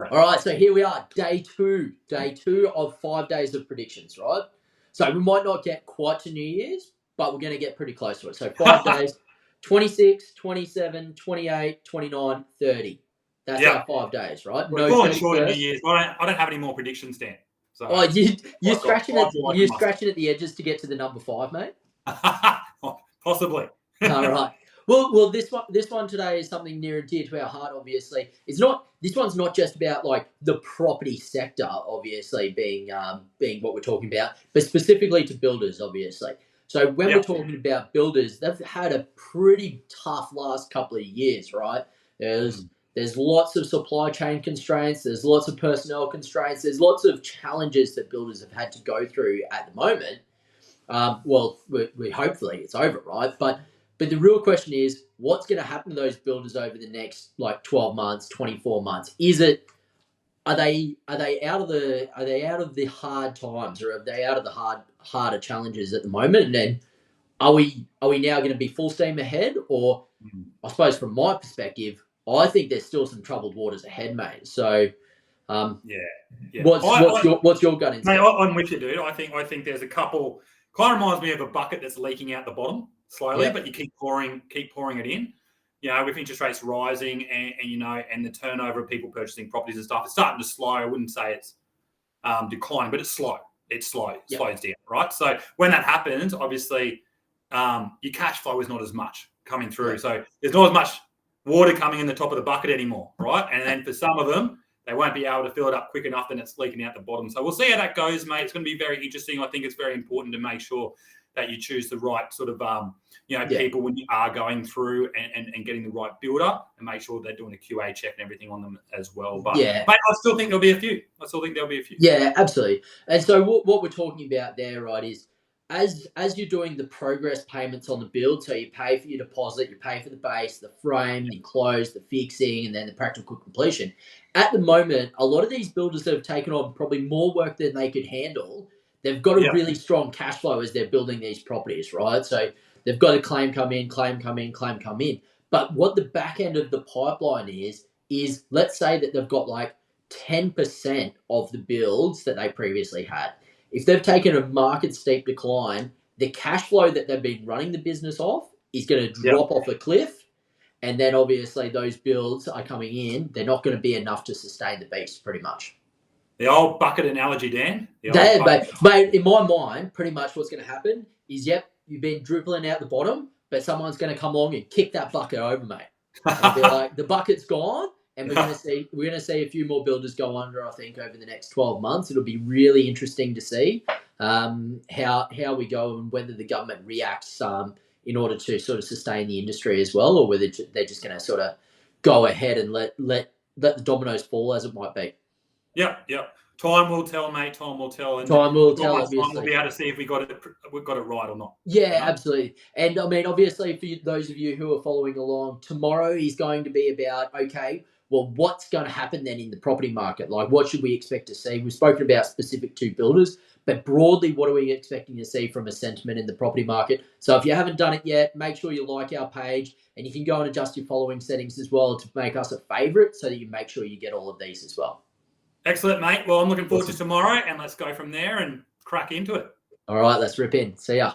Right. All right, so here we are, day two of 5 days of predictions, right? So we might not get quite to New Year's, but we're going to get pretty close to it. So 5 days, 26, 27, 28, 29, 30. That's Yeah. our 5 days, right? We're No falling short of New 31st. Year's. I don't have any more predictions, Dan. So Oh, you're I've got scratching five at to like a you're mustard. scratching at the edges to get to the number 5, mate. Possibly. All right. Well, this one today is something near and dear to our heart. Obviously, this one's not just about like the property sector, obviously being what we're talking about, but specifically to builders, obviously. So when we're talking about builders, they've had a pretty tough last couple of years, right? There's lots of supply chain constraints. There's lots of personnel constraints. There's lots of challenges that builders have had to go through at the moment. We hopefully it's over, right? But the real question is, what's going to happen to those builders over the next like 12 months, 24 months? Are they out of the hard times, or are they out of the harder challenges at the moment? And then are we now going to be full steam ahead, or I suppose from my perspective, I think there's still some troubled waters ahead, mate. So, what's your gut instinct? Mate, I'm with you, dude. I think there's a couple. Kind of reminds me of a bucket that's leaking out the bottom slowly, but you keep pouring it in. With interest rates rising and the turnover of people purchasing properties and stuff, it's starting to slow. I wouldn't say it's declining, but it's slow. It slows down, right? So when that happens, obviously, your cash flow is not as much coming through. So there's not as much water coming in the top of the bucket anymore, right? And then for some of them, they won't be able to fill it up quick enough, and it's leaking out the bottom. So we'll see how that goes, mate. It's going to be very interesting. I think it's very important to make sure that you choose the right sort of, people when you are going through and getting the right builder, and make sure they're doing a QA check and everything on them as well. But mate, I still think there'll be a few. Yeah, absolutely. And so what we're talking about there, right, is as you're doing the progress payments on the build, so you pay for your deposit, you pay for the base, the frame, the enclosed, the fixing, and then the practical completion. At the moment, a lot of these builders that have taken on probably more work than they could handle, they've got a really strong cash flow as they're building these properties, right? So they've got a claim come in. But what the back end of the pipeline is let's say that they've got like 10% of the builds that they previously had. If they've taken a market steep decline, the cash flow that they've been running the business off is going to drop off a cliff. And then obviously those builds are coming in. They're not going to be enough to sustain the beast, pretty much. The old bucket analogy, Dan. Mate, in my mind, pretty much what's going to happen is, you've been dribbling out the bottom, but someone's going to come along and kick that bucket over, mate. And be like, the bucket's gone. And we're going to see a few more builders go under, I think, over the next 12 months. It'll be really interesting to see how we go, and whether the government reacts in order to sort of sustain the industry as well, or whether they're just going to sort of go ahead and let the dominoes fall, as it might be. Yep. Time will tell, mate. Time will tell. And obviously. We'll be able to see if we've got it right or not. Yeah, absolutely. And I mean, obviously, for those of you who are following along, tomorrow is going to be about, what's going to happen then in the property market? Like, what should we expect to see? We've spoken about specific to builders, but broadly, what are we expecting to see from a sentiment in the property market? So if you haven't done it yet, make sure you like our page, and you can go and adjust your following settings as well to make us a favorite, so that you make sure you get all of these as well. Excellent, mate. Well, I'm looking forward to tomorrow, and let's go from there and crack into it. All right, let's rip in. See ya.